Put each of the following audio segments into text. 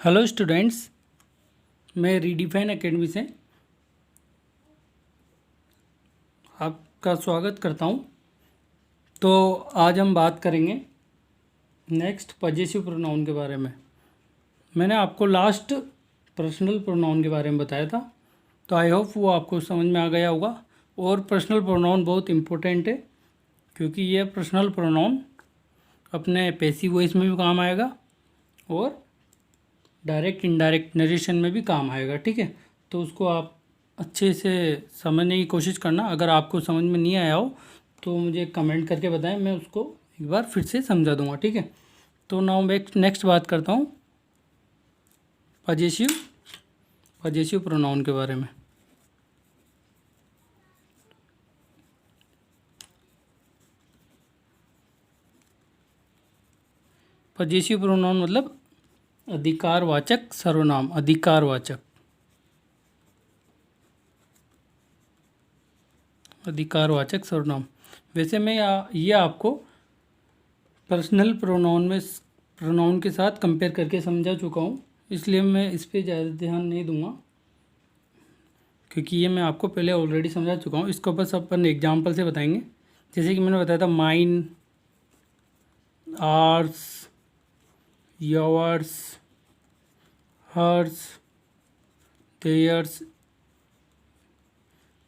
Hello students, मैं redefine academy से आपका स्वागत करता हूं। तो आज हम बात करेंगे नेक्स्ट पजेसिव प्रोनाउन के बारे में। मैंने आपको लास्ट पर्सनल प्रोनाउन के बारे में बताया था, तो आई होप वो आपको समझ में आ गया होगा। और पर्सनल प्रोनाउन बहुत इम्पोर्टेंट है, क्योंकि ये पर्सनल प्रोनाउन अपने पैसिव वॉइस में भी काम आएगा और डायरेक्ट इनडायरेक्ट नरेशन में भी काम आएगा। ठीक है, तो उसको आप अच्छे से समझने की कोशिश करना। अगर आपको समझ में नहीं आया हो तो मुझे कमेंट करके बताएं, मैं उसको एक बार फिर से समझा दूंगा। ठीक है, तो नाउ नेक्स्ट बात करता हूँ पजेसिव प्रोनाउन के बारे में। पजेसिव प्रोनाउन मतलब अधिकारवाचक सर्वनाम। अधिकारवाचक सर्वनाम। वैसे मैं ये आपको पर्सनल प्रोनाउन के साथ कंपेयर करके समझा चुका हूँ, इसलिए मैं इस पर ज़्यादा ध्यान नहीं दूंगा, क्योंकि ये मैं आपको पहले ऑलरेडी समझा चुका हूँ। इसको बस अपन एग्जांपल से बताएंगे। जैसे कि मैंने बताया था, mine, ours, yours, hers, theirs,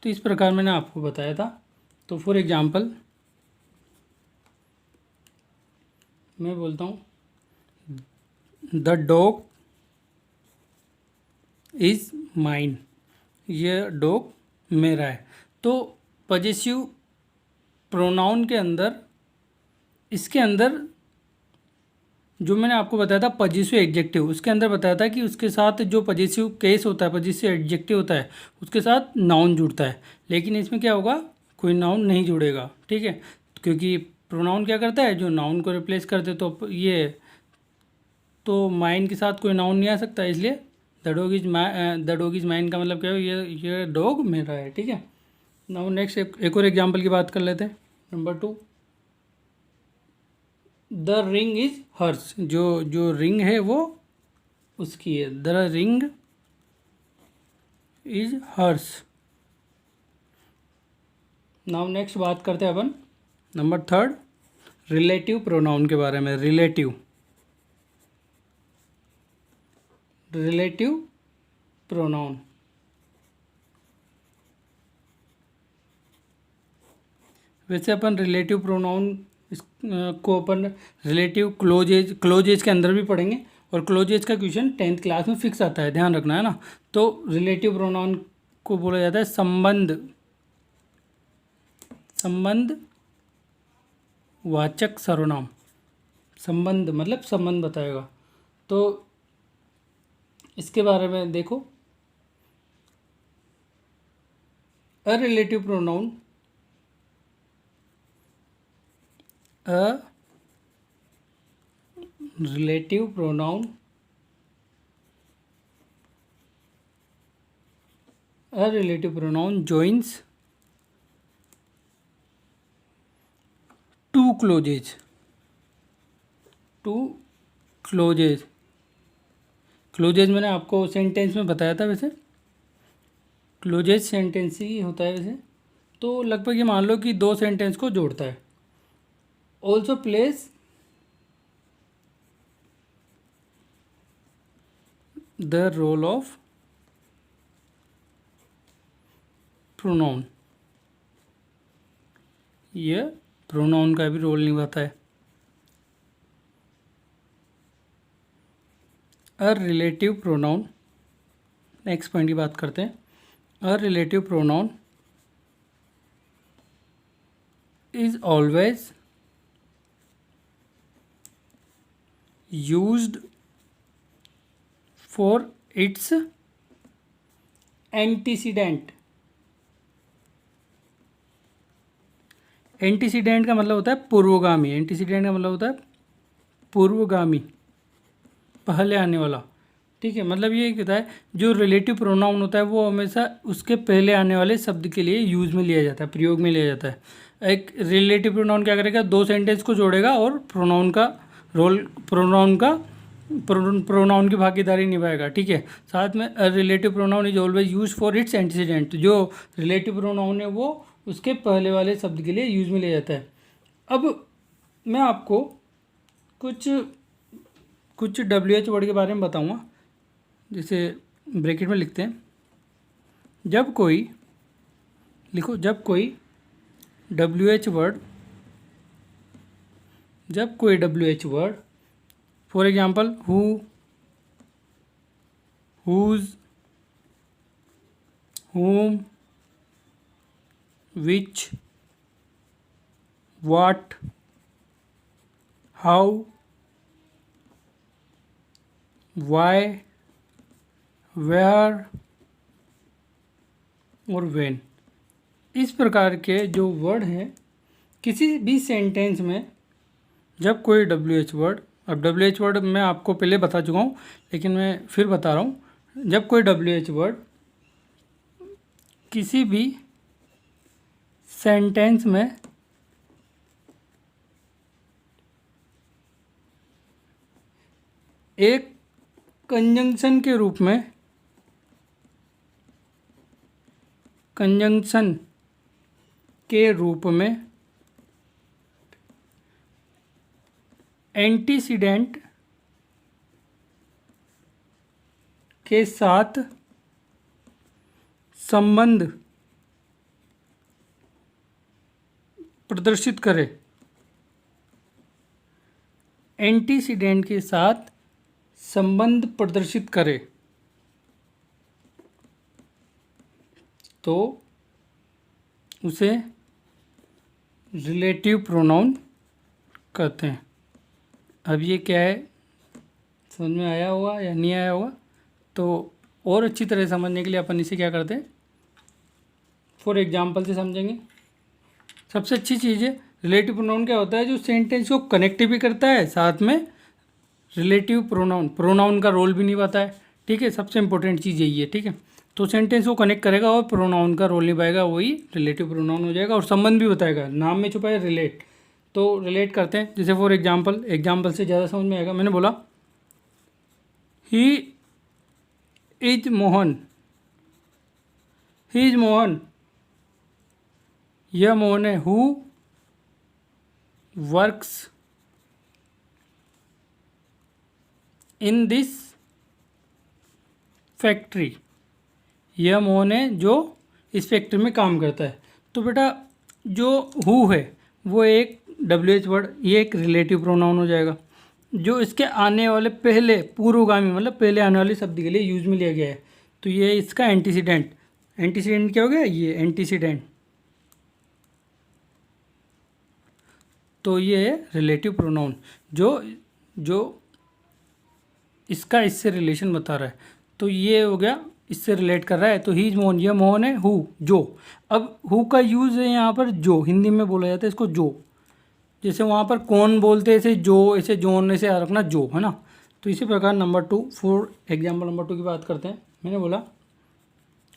तो इस प्रकार मैंने आपको बताया था। तो फॉर एग्जांपल मैं बोलता हूँ द डॉग इज़ माइन, ये डॉग मेरा है। तो पजेसिव प्रोनाउन के अंदर, इसके अंदर जो मैंने आपको बताया था पजेसिव एडजेक्टिव, उसके अंदर बताया था कि उसके साथ जो पजेसिव केस होता है, पजेसिव एडजेक्टिव होता है, उसके साथ नाउन जुड़ता है। लेकिन इसमें क्या होगा, कोई नाउन नहीं जुड़ेगा। ठीक है, क्योंकि प्रोनाउन क्या करता है, जो नाउन को रिप्लेस करते, तो माइन के साथ कोई नाउन नहीं आ सकता। इसलिए द डॉग इज माइन का मतलब क्या है, ये डॉग मेरा है। ठीक है, नाउ नेक्स्ट एक और एग्जाम्पल की बात कर लेते हैं। Number 2, the ring is hers, जो रिंग है वो उसकी है। The ring is hers. Now next बात करते हैं अपन नंबर 3, रिलेटिव प्रोनाउन के बारे में। रिलेटिव प्रोनाउन, वैसे अपन रिलेटिव प्रोनाउन को अपन रिलेटिव क्लोज एज के अंदर भी पढ़ेंगे, और क्लोज एज का क्वेश्चन 10th क्लास में फिक्स आता है, ध्यान रखना है ना। तो रिलेटिव प्रोनाउन को बोला जाता है संबंध वाचक सर्वनाम। संबंध मतलब संबंध बताएगा। तो इसके बारे में देखो, a relative pronoun, joins two clauses. Clauses मैंने आपको सेंटेंस में बताया था। वैसे क्लोजेज सेंटेंस ही होता है वैसे, तो लगभग ये मान लो कि 2 सेंटेंस को जोड़ता है। Also place the role of pronoun, ये प्रोनाउन का भी रोल निभाता है। A relative pronoun, next point की बात करते हैं। A relative pronoun is always used for its antecedent. Antecedent का मतलब होता है पूर्वगामी। एंटीसीडेंट का मतलब होता है पूर्वगामी, पहले आने वाला। ठीक है, मतलब ये कहता है जो रिलेटिव प्रोनाउन होता है वो हमेशा उसके पहले आने वाले शब्द के लिए यूज में लिया जाता है, प्रयोग में लिया जाता है। एक रिलेटिव प्रोनाउन क्या करेगा, 2 सेंटेंस को जोड़ेगा और प्रोनाउन का प्रोनाउन की भागीदारी निभाएगा, ठीक है। साथ में relative pronoun is always use for its antecedent, जो रिलेटिव प्रोनाउन है वो उसके पहले वाले शब्द के लिए यूज में लिया जाता है। अब मैं आपको कुछ WH वर्ड के बारे में बताऊंगा, जैसे ब्रैकेट में लिखते हैं, जब कोई WH word, for example who, whose, whom, which, what, how, why, where और when, इस प्रकार के जो वर्ड हैं किसी भी सेंटेंस में, जब कोई WH वर्ड, अब WH वर्ड मैं आपको पहले बता चुका हूँ लेकिन मैं फिर बता रहा हूँ, जब कोई WH वर्ड किसी भी सेंटेंस में एक कंजंक्शन के रूप में एंटीसीडेंट के साथ संबंध प्रदर्शित करे, एंटीसीडेंट के साथ संबंध प्रदर्शित करे, तो उसे रिलेटिव प्रोनाउन कहते हैं। अब ये क्या है, समझ में आया होगा या नहीं आया होगा? तो और अच्छी तरह समझने के लिए अपन इसे क्या करते हैं, फॉर एग्जांपल से समझेंगे। सबसे अच्छी चीज़ है, रिलेटिव प्रोनाउन क्या होता है, जो सेंटेंस को कनेक्ट भी करता है, साथ में रिलेटिव प्रोनाउन का रोल भी निभाता है, ठीक है। सबसे इंपॉर्टेंट चीज़ यही है, ठीक है। तो सेंटेंस को कनेक्ट करेगा और प्रोनाउन का रोल निभाएगा, वही रिलेटिव प्रोनाउन हो जाएगा, और संबंध भी बताएगा, नाम में छुपा है रिलेट, तो रिलेट करते हैं। जैसे फॉर एग्जाम्पल से ज़्यादा समझ में आएगा। मैंने बोला ही इज मोहन, यह मोहन है। Who works in this factory, यह मोहन है जो इस फैक्ट्री में काम करता है। तो बेटा जो हु है वो एक WH वर्ड, ये एक रिलेटिव प्रोनाउन हो जाएगा, जो इसके आने वाले पहले पूर्वगामी मतलब पहले आने वाले शब्द के लिए यूज में लिया गया है। तो ये इसका एंटीसीडेंट क्या हो गया, ये एंटीसीडेंट, तो ये है रिलेटिव प्रोनाउन जो इसका इससे रिलेशन बता रहा है। तो ये हो गया, इससे रिलेट कर रहा है। तो ही इज मोहन, यह मोहन है। हु, जो, अब हु का यूज़ है यहाँ पर जो, हिंदी में बोला जाता है इसको जो, जैसे वहाँ पर कौन बोलते हैं ऐसे जो, ऐसे जोन, ऐसे रखना जो, है ना। तो इसी प्रकार नंबर 2, फॉर एग्जाम्पल नंबर 2 की बात करते हैं। मैंने बोला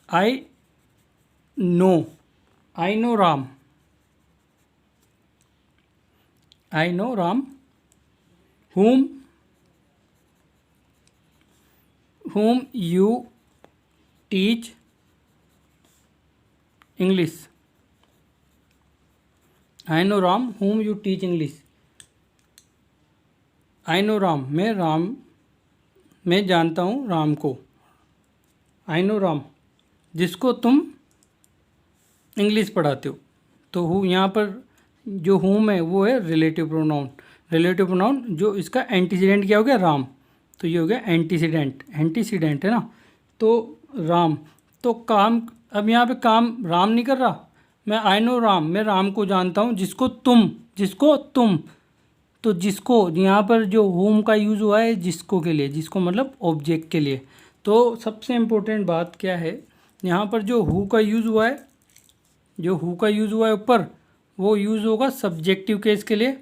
I know Ram, whom you teach English. I know Ram, whom you teach English. I know Ram, मैं जानता हूँ राम को। I know Ram, जिसको तुम इंग्लिश पढ़ाते हो। तो हु, यहाँ पर जो whom है वो है रिलेटिव प्रोनाउन, जो इसका एंटीसीडेंट क्या हो गया, राम। तो ये हो गया एंटीसीडेंट है ना। तो राम, तो काम, अब यहाँ पे काम राम नहीं कर रहा, मैं आई नो राम, मैं राम को जानता हूँ, जिसको तुम, तो जिसको, यहाँ पर जो होम का यूज़ हुआ है जिसको के लिए, जिसको मतलब ऑब्जेक्ट के लिए। तो सबसे इम्पोर्टेंट बात क्या है, यहाँ पर जो हु का यूज़ हुआ है, ऊपर, वो यूज़ होगा सब्जेक्टिव केस के लिए,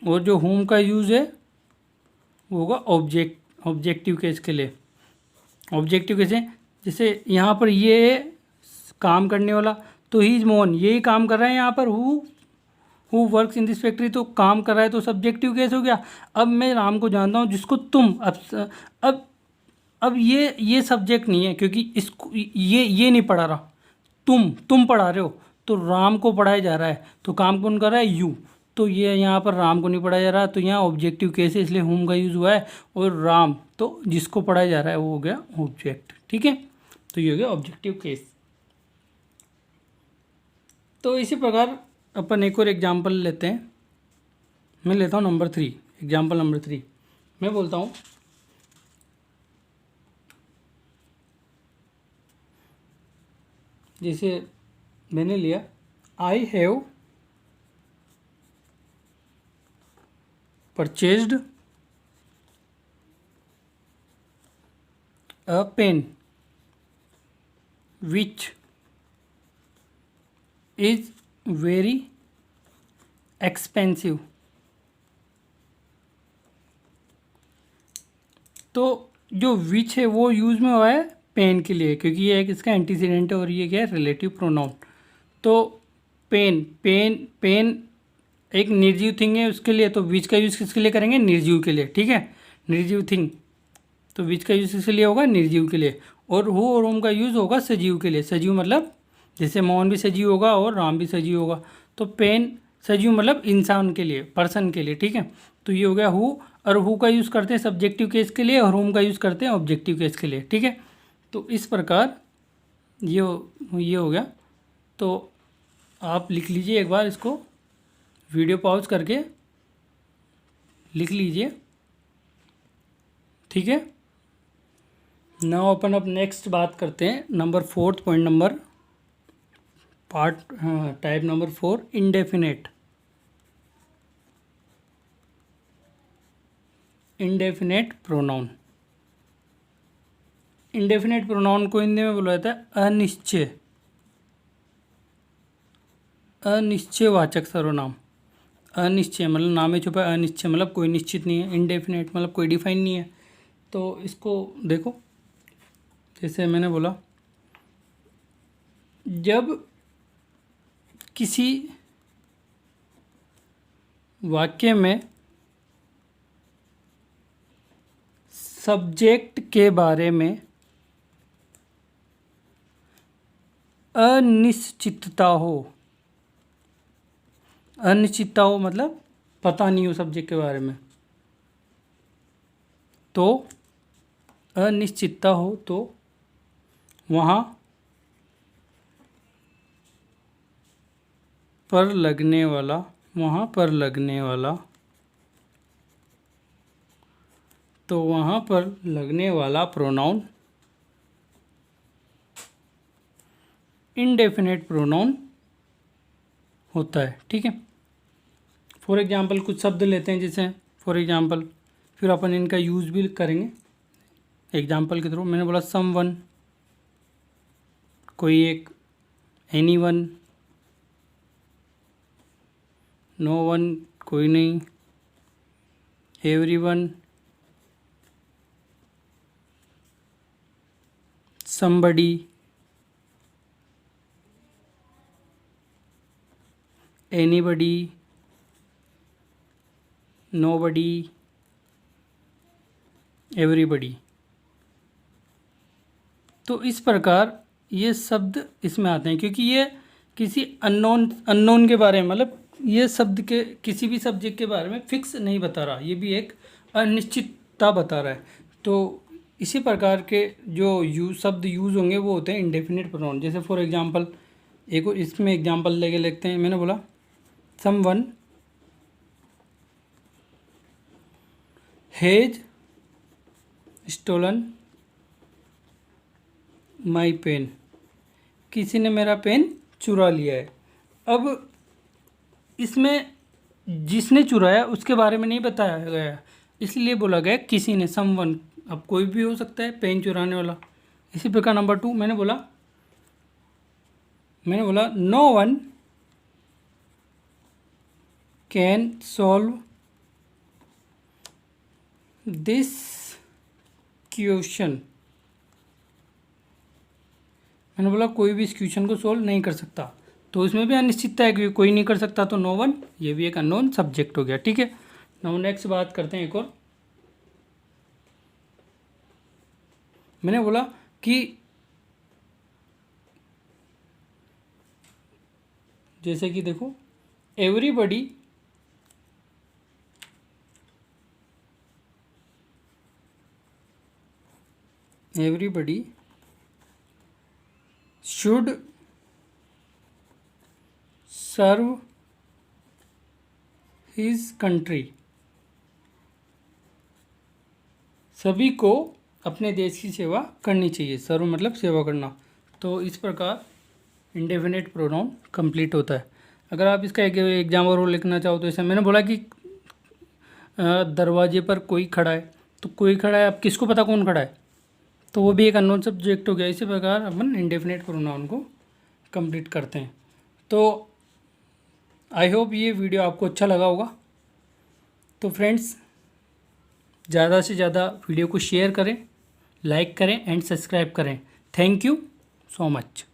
और जो होम का यूज़ है वो होगा ऑब्जेक्टिव केस के लिए। ऑब्जेक्टिव कैसे, जैसे यहाँ पर ये काम करने वाला, तो ही इज मोहन, यही काम कर रहा है यहाँ पर। Who works in this factory, तो काम कर रहा है तो सब्जेक्टिव केस हो गया। अब मैं राम को जानता हूँ जिसको तुम, अब अब ये सब्जेक्ट नहीं है क्योंकि इसको ये नहीं पढ़ा रहा, तुम पढ़ा रहे हो, तो राम को पढ़ाया जा रहा है, तो काम कौन कर रहा है, यू। तो ये यहाँ पर राम को नहीं पढ़ाया जा रहा, तो यहाँ ऑब्जेक्टिव केस है, इसलिए हुम का यूज़ हुआ है, और राम तो जिसको पढ़ाया जा रहा है वो हो गया ऑब्जेक्ट। ठीक है, तो ये हो गया ऑब्जेक्टिव केस। तो इसी प्रकार अपन एक और एग्जाम्पल लेते हैं। मैं लेता हूँ नंबर 3, एग्जाम्पल नंबर 3। मैं बोलता हूँ जैसे मैंने लिया, I have purchased a pen which is very expensive. तो जो विच है वो यूज़ में हुआ है पेन के लिए, क्योंकि ये एक इसका एंटीसीडेंट है और ये क्या है, रिलेटिव प्रोनाउन। तो पेन पेन पेन एक निर्जीव थिंग है, उसके लिए तो विच का यूज़ किसके लिए करेंगे, निर्जीव के लिए। ठीक है, निर्जीव थिंग, तो विच का यूज़ किसके लिए होगा, निर्जीव के लिए। और हु और होम का यूज़ होगा सजीव के लिए। सजीव मतलब जैसे मोहन भी सजीव होगा और राम भी सजीव होगा, तो पेन सजीव मतलब इंसान के लिए, पर्सन के लिए। ठीक है, तो ये हो गया हु, और हु का यूज़ करते हैं सब्जेक्टिव केस के लिए और होम का यूज़ करते हैं ऑब्जेक्टिव केस के लिए। ठीक है, तो इस प्रकार ये हो गया। तो आप लिख लीजिए एक बार इसको, वीडियो पॉज करके लिख लीजिए। ठीक है, नाउ अपन अब नेक्स्ट बात करते हैं number 4 point number part, type number 4, indefinite. Indefinite pronoun. Indefinite pronoun को हिंदी में बोला जाता है अनिश्चय, अनिश्चयवाचक सर्वनाम। अनिश्चय मतलब नाम में छुपा है, अनिश्चय मतलब कोई निश्चित नहीं है, इंडेफिनेट मतलब कोई डिफाइन नहीं है। तो इसको देखो, जैसे मैंने बोला, जब किसी वाक्य में सब्जेक्ट के बारे में अनिश्चितता हो, अनिश्चितता हो मतलब पता नहीं हो सब्जेक्ट के बारे में, तो अनिश्चितता हो तो वहाँ पर लगने वाला, वहाँ पर लगने वाला, तो वहाँ पर लगने वाला प्रोनाउन इंडेफिनेट प्रोनाउन होता है। ठीक है, फॉर एग्जांपल कुछ शब्द लेते हैं, जैसे फॉर एग्जांपल, फिर अपन इनका यूज़ भी करेंगे एग्जांपल के थ्रू। मैंने बोला समवन, कोई एक, एनीवन, नो वन, कोई नहीं, everyone, somebody, anybody, nobody, everybody। तो इस प्रकार ये शब्द इसमें आते हैं, क्योंकि ये किसी अननोन के बारे में, मतलब ये शब्द के किसी भी सब्जेक्ट के बारे में फिक्स नहीं बता रहा, ये भी एक अनिश्चितता बता रहा है। तो इसी प्रकार के जो शब्द यूज़ होंगे वो होते हैं इंडेफिनिट प्रोनाउन। जैसे फॉर एग्जांपल, एक इसमें एग्जांपल लेके लिखते हैं। मैंने बोला someone has stolen my pen, किसी ने मेरा पेन चुरा लिया है। अब इसमें जिसने चुराया उसके बारे में नहीं बताया गया, इसलिए बोला गया किसी ने, समवन। अब कोई भी हो सकता है पेन चुराने वाला। इसी प्रकार नंबर 2 मैंने बोला no one can solve this question. मैंने बोला कोई भी इस क्वेश्चन को सॉल्व नहीं कर सकता। तो इसमें भी अनिश्चितता है क्योंकि कोई नहीं कर सकता, तो नो वन, ये भी एक अननोन सब्जेक्ट हो गया। ठीक है, नाउ नेक्स्ट बात करते हैं एक और। मैंने बोला कि जैसे कि देखो, everybody should serve his country. सभी को अपने देश की सेवा करनी चाहिए। सर्व मतलब सेवा करना। तो इस प्रकार इंडेफिनेट प्रोनाउन कंप्लीट होता है। अगर आप इसका एक एग्जाम्पल और लिखना चाहो तो ऐसा, मैंने बोला कि दरवाजे पर कोई खड़ा है, तो कोई खड़ा है, अब किसको पता कौन खड़ा है, तो वो भी एक अननोन सब्जेक्ट हो गया। इसी प्रकार अपन इंडेफिनेट प्रोनाउन को कंप्लीट करते हैं। तो आई होप ये वीडियो आपको अच्छा लगा होगा। तो फ्रेंड्स, ज़्यादा से ज़्यादा वीडियो को शेयर करें, लाइक करें एंड सब्सक्राइब करें। Thank you so much.